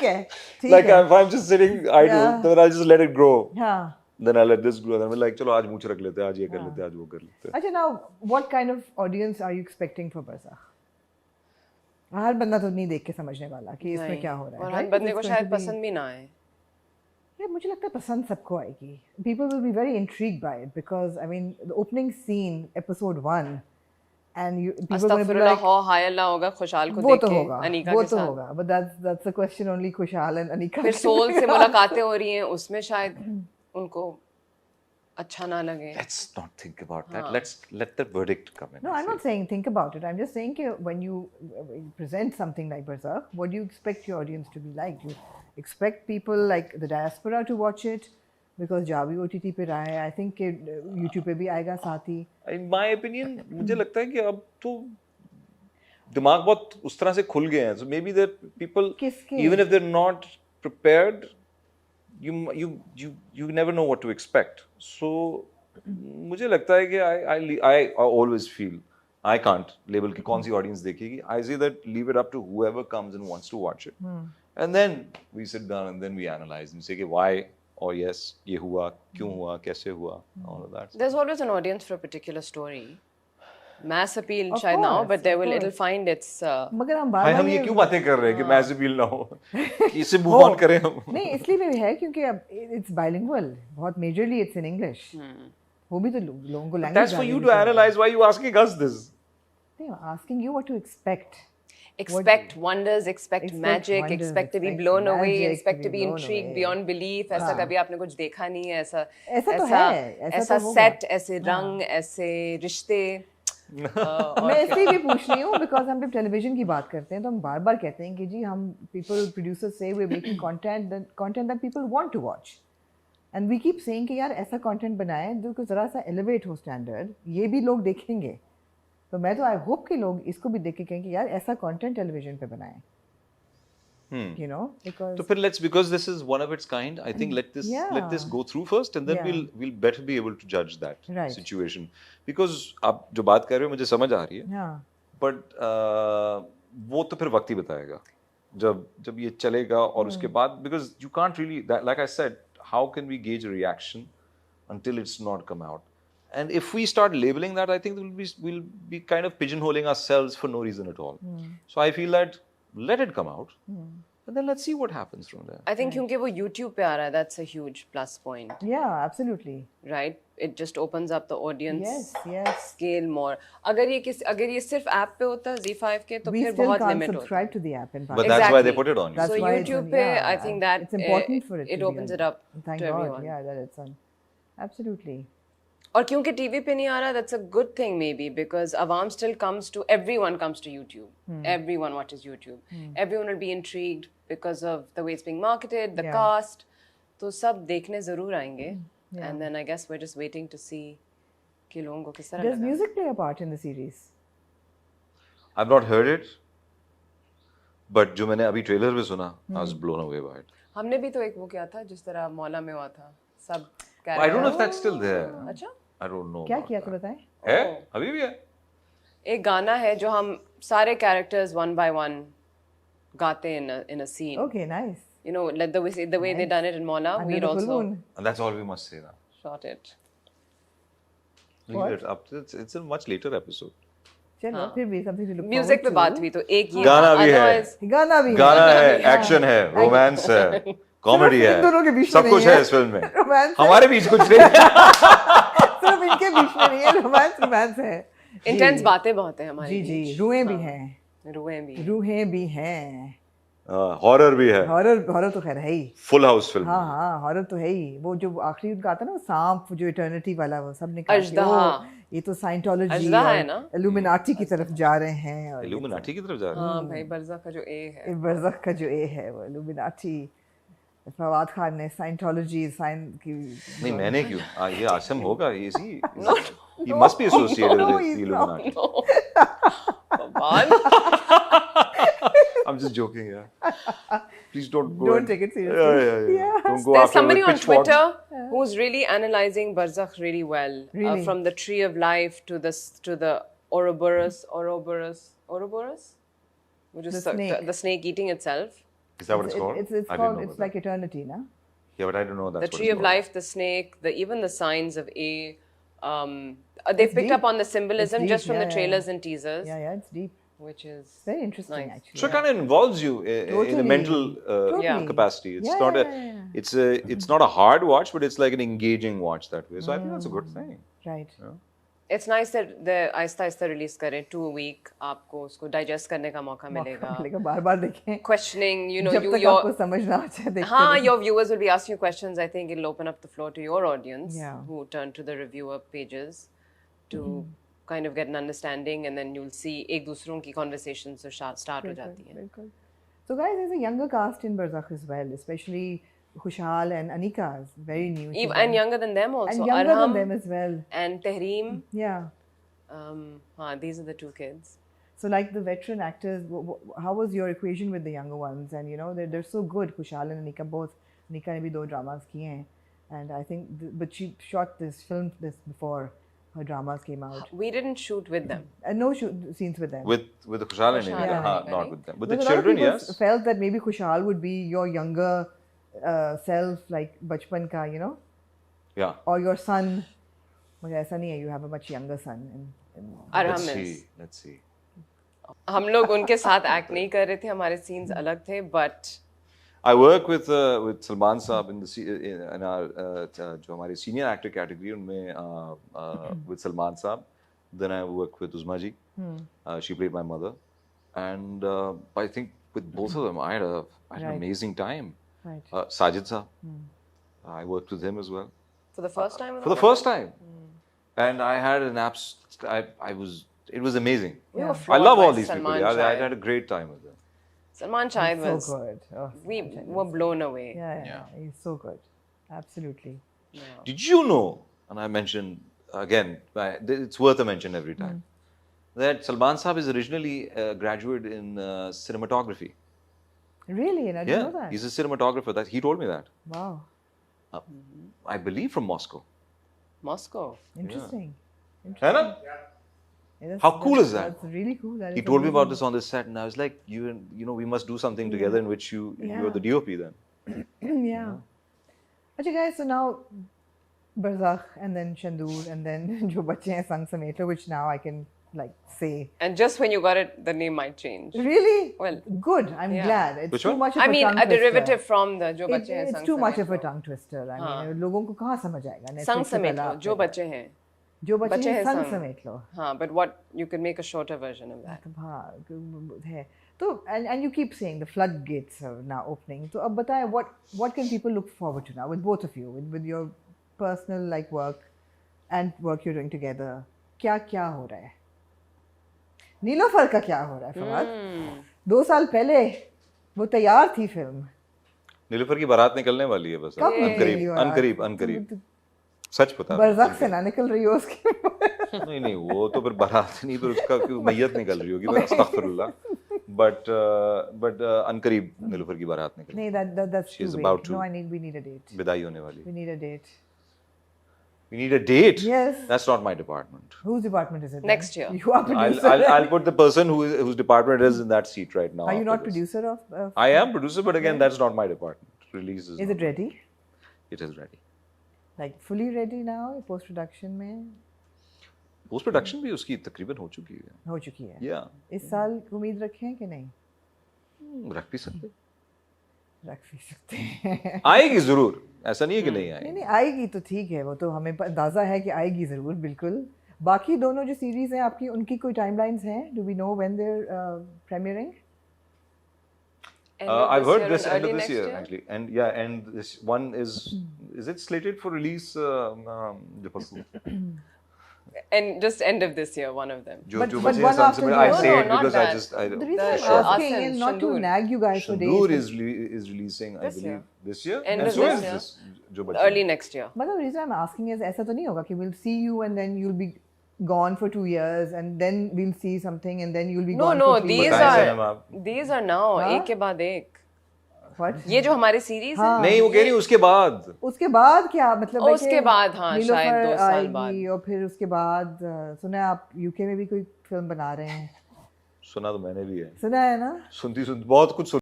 है ठीक Like है if I'm just sitting idle, Yeah. then I'll just let it grow. हाँ Then I'll let this grow. Then I'm like, चलो आज मूछ रख लेते हैं, आज ये कर लेते हैं, आज वो कर लेते हैं. अच्छा now what kind of audience are you expecting for Barzakh? हर बंदा तो नहीं देख के समझने वाला कि इसमें नहीं, क्या हो रहा है और right? हर बंदे It's को going शायद to be- पसंद भी ना आए. Yeah, मुझे लगता है पसंद सबको आएगी. People will be very intrigued by it because I mean the opening scene episode 1 and you people will be अस्तगफिरुल्लाह like हो हाय अल्लाह होगा खुशहाल को वो देख तो के होगा अनीका वो के तो साथ. होगा but that's the question only खुशहाल and अनीका फिर can सोल से figure out. मुलाकातें हो रही हैं, उसमें शायद उनको अच्छा ना लगे. Let's not think about that. Let's let the verdict come in. No, I'm not saying think about it. I'm just saying कि when you present something like Barzakh, what do you expect your audience to be like? Do you expect people like the diaspora to watch it? Because Javi OTT पे रहा है, I think कि YouTube पे भी आएगा साथ ही. In my opinion, मुझे लगता है कि अब तो दिमाग बहुत उस तरह से खुल गए हैं. So maybe that people, किसके? even if they're not prepared, you never know what to expect. So मुझे लगता है कि I always feel I can't label कि कौन सी audience देखेगी. I say that leave it up to whoever comes and wants to watch it. And then we sit down and then we analyze and say कि why or yes ये हुआ, क्यों हुआ, कैसे हुआ, all of that. There's always an audience for a particular story. Mass appeal Of शायद ना हो, course, but there of will course. it'll find its मगर हम भाई बार हम ये क्यों बातें कर रहे हैं कि मैच अपील ना हो कि इससे मूव ऑन करें हम. नहीं इसलिए भी है क्योंकि अब it's bilingual बहुत majorly it's in English. वो भी तो लोगों को language That's for you to analyze. Why are you asking us this? I'm asking you what to expect. expect wonders, expect Expect magic, wonders, expect to be expect blown away, magic, expect to be blown intrigued away. beyond belief. ऐसा कभी आपने कुछ देखा नहीं है, ऐसा ऐसा तो ऐसा है, ऐसा ऐसा तो होगा. सेट, ऐसे रंग, ऐसे रिश्ते. मैं इसलिए भी पूछ रही हूँ बिकॉज हम जब टेलीविजन की बात करते हैं तो हम बार बार कहते हैं कि जी हम पीपल प्रोड्यूसर्स से we making content that people want to watch and we keep saying कि यार ऐसा कंटेंट बनाएं जो कि ज़रा सा एलिवेट हो स्टैंडर्ड, ये भी लोग देखेंगे. तो मैं तो आई होप कि लोग इसको भी देख के कहें कि यार ऐसा कंटेंट टेलीविजन पे बनाएं. You know, because So, let's, because this is one of its kind, I think let this go through first, and then Yeah. we'll better be able to judge that Right. situation. Because आप जो बात कर रहे हो मुझे समझ आ रही है, हाँ but वो तो फिर वक्त ही बताएगा जब ये चलेगा और उसके बाद, because you can't really that, like I said, how can we gauge a reaction until it's not come out? And if we start labeling that, I think we'll be kind of pigeonholing ourselves for no reason at all. So I feel that let it come out, and then let's see what happens from there. I think क्योंकि वो YouTube पे आ रहा है, that's a huge plus point, yeah absolutely right? It just opens up the audience yes scale more. अगर ये सिर्फ app पे होता Z5 के तो we फिर still बहुत can't लिमिट होता. subscribe to the app in But that's why they Exactly. put it on. That's So why it's YouTube on- पे, yeah, I think that it's important for it to be opens on. it up Thank to God, everyone. yeah, that it's on. Absolutely. और क्योंकि TV पे नहीं आ रहा, that's a good thing maybe, because awam still everyone comes to YouTube. Everyone watches YouTube. Everyone will be intrigued because of the way it's being marketed, the Yeah. cast. तो सब देखने जरूर आएंगे. And then I guess we're just waiting to see कि लोगों को किस तरह Does लगा. music play a part in the series? I've not heard it, but जो मैंने अभी ट्रेलर में सुना, I was blown away by it. हमने भी तो एक वो किया था जिस तरह मौला में हुआ था. सब I don't know if that's still there. अच्छा? I don't know. क्या about किया that. तो बताएं? है? अभी भी है? एक गाना है जो हम सारे characters one by one गाते in a scene. Okay, nice. You know, like the way they done it in Mola, Under we'd the full also moon. And that's all we must say now. shot it. Leave it up. It's a much later episode. चलो फिर भी something to look Music पे forward बात to. हुई तो एक ये गाना भी है। otherwise गाना भी गाना है, हाँ. एक्शन है, रोमांस है, कॉमेडी सिर्फ है, इन दोनों के बीच में सब कुछ नहीं है है। इस फिल्म में. Romance है। हमारे बीच कुछ नहीं है. सिर्फ इनके बीच में नहीं है, रोमांस है. intense बातें बहुत है हमारी. जी जी, रूहें भी हैं. रूहें भी हैं. हॉरर भी है. हॉरर तो खैर है ही. Full house film. हाँ हाँ हॉरर तो है ही. वो जो आखिरी उनका आता है ना वो सांप जो इटर्निटी वाला वो सब निकाल के अजदहा. ये तो साइंटोलॉजी अजदहा है और ना? इल्यूमिनाटी की तरफ जा रहे हैं. और इल्यूमिनाटी की तरफ जा रहे हैं. हाँ भाई बरज़ा का जो ए है. बरज़ख का जो ए है वो इल्यूमिनाटी. फवाद खान ने साइंटोलॉजी की नहीं मैंने क्यों? ये आसम होगा. He must be associated no, with the he's Illuminati. No. Bhagwan. I'm just joking, yeah. Please don't go. Don't take it seriously. Yeah. Yeah. Don't go There's after somebody with on pitchforks. Twitter who's really analyzing Barzakh really well. Really? From the tree of life to the Ouroboros. Which is The snake. the snake eating itself. Is that what it's called? It's I didn't called, know it's about like eternity, na? that. Yeah, but I don't know that's The what Tree it's of called. Life, the snake, even the signs of A. They picked deep. up on the symbolism It's just deep, from yeah, the yeah, trailers and teasers, Yeah, it's deep. which is Very interesting, nice. actually. So it kind of involves you in a Totally. mental Totally. capacity. It's Yeah, not yeah. it's not a hard watch, but it's like an engaging watch that way. So I think that's a good thing. Right. It's nice that the आहिस्ता release करें 2 a week आपको उसको digest करने का मौका मिलेगा. मिलेगा बार-बार देखें. Questioning, जब तक आपको समझ ना आ जाए देखते हाँ, रहो. your viewers will be asking you questions. I think it'll open up the floor to your audience Yeah. who turn to the reviewer pages to kind of get an understanding, and then you'll see एक दूसरों की conversations start हो जाती हैं. बिल्कुल. So guys, there's a younger cast in Barzakh as well, especially Khushal and Anika is very new. to them. And younger than them also. And younger Arham than them as well. and Tehreem. Yeah. These are the 2 kids. So like the veteran actors, how was your equation with the younger ones? And you know, they're so good. Khushal and Anika both. Anika ने भी 2 dramas किए हैं. And I think, but she shot filmed this before her dramas came out. We didn't shoot with them. And no scenes with them. With the Khushal and Khushal Anika, and Anika, not with them. With the Because a lot of children, people yes. felt that maybe Khushal would be your younger self, like bachpan ka, you know, Yeah. or your son. But ऐसा नहीं है. You have a much younger son. Arham Let's is. see. Let's see. हम लोग उनके साथ act नहीं कर रहे थे, हमारे सीन्स अलग थे, but I work with Salman Saab in our जो हमारी senior actor category उनमें with Salman Saab. Then I work with Uzma ji. She played my mother, and I think with both of them I had an Right. amazing time. Right. Sajid Saab, I worked with him as well for the first time. for the first time, and I had an it was amazing. We were I floored love by all these Salman people. I Shahid. had a great time with them. Salman Shahid So was. good. Oh, We Salman Shahid were was- blown away. Yeah. He's so good. Absolutely. Did you know, and I mentioned again, it's worth a mention every time, that Salman Saab is originally a graduate in cinematography. Really? And I didn't know that. He's a cinematographer. That he told me that. Wow. I believe from Moscow. Moscow. Interesting. है ना? Yeah, How cool is that? That's really cool. That He is told me about amazing. this on the set, and I was like, you know, we must do something together in which you're the DOP then. Yeah. Okay, guys. So now Barzakh and then Shandur and then Jo Bache Hain Sang Sameto, which now I can like say. And just when you got it, the name might change. Really? Well, good. I'm yeah. glad. It's Which too one? much of I a mean, tongue a twister. derivative from the Jo Bache Hain It's Sang too much of a Sameto. tongue twister. I mean, लोगों को कहाँ समझ आएगा? Netflix Sang से पहला Sameto, Jo आपने Bache Hain. जो बच्चे बच्चे हैं हैं संग संग। समेट लो. हाँ, but what you could make a shorter version of that. हाँ है. तो and you keep saying the floodgates are now opening. तो अब बताएं what can people look forward to now with both of you with your personal like work and work you're doing together. क्या हो रहा है? नीलोफर का क्या हो रहा है फवाद? 2 साल पहले वो तैयार थी फिल्म. नीलूफर की बारात निकलने वाली है बस. कब निकलेगी बारात? अनकरीब. सच बता. बरज़ख से ना निकल रही हो उसकी. नहीं वो तो फिर बारात नहीं, फिर उसका मैयत निकल रही होगी. अस्तगफिरुल्लाह. But अनकरीब नीलूफर की बारात निकल. नहीं that's She is too about vague. to. No, we need a date. विदाई होने वाली. We need a date. We need a date. Yes. That's not my department. Whose department is it? then? Next year. You are producer. I'll put the person whose department is in that seat right now. Are you after not this. producer of? I am producer, but again, that's not my department. Release is. Is it ready? It is ready. Like fully ready now? Post production में Post production भी उसकी तकरीबन हो चुकी है. हो चुकी है. Yeah. इस साल उम्मीद रखें कि नहीं? रख भी सकते. रख भी सकते हैं. आएगी जरूर. ऐसा नहीं है कि नहीं आएगी. नहीं आएगी तो ठीक है. वो तो हमें अंदाजा है कि आएगी जरूर बिल्कुल. बाकी दोनों जो सीरीज हैं आपकी उनकी कोई टाइमलाइंस हैं? Do we know when they're premiering? I've heard this end of this year actually, and this one is it slated for release? And just end of this year, one of them. But जो one बचे हैं after संग the I other. say No, it not because that. The reason I'm show. asking Asim, is not to Shandur. nag you guys for Shandur days. is releasing, I This year. believe, this year. End And of so this is year. this. जो बचे हैं. Early next year. But the reason I'm asking is ऐसा तो नहीं होगा कि we'll see you and then you'll be gone for 2 years and then we'll see something and then you'll be No, gone no, for 3 these years. बताएं cinema. these are now एक के बाद एक. What? ये जो हमारी सीरीज है. नहीं वो कह रही है उसके बाद. उसके बाद क्या मतलब है उसके कि बाद, हाँ, नीलोफर शायद 2 साल आएगी बाद. और फिर उसके बाद सुना है आप यूके में भी कोई फिल्म बना रहे हैं. सुना तो मैंने भी है. सुना है ना? सुनती बहुत कुछ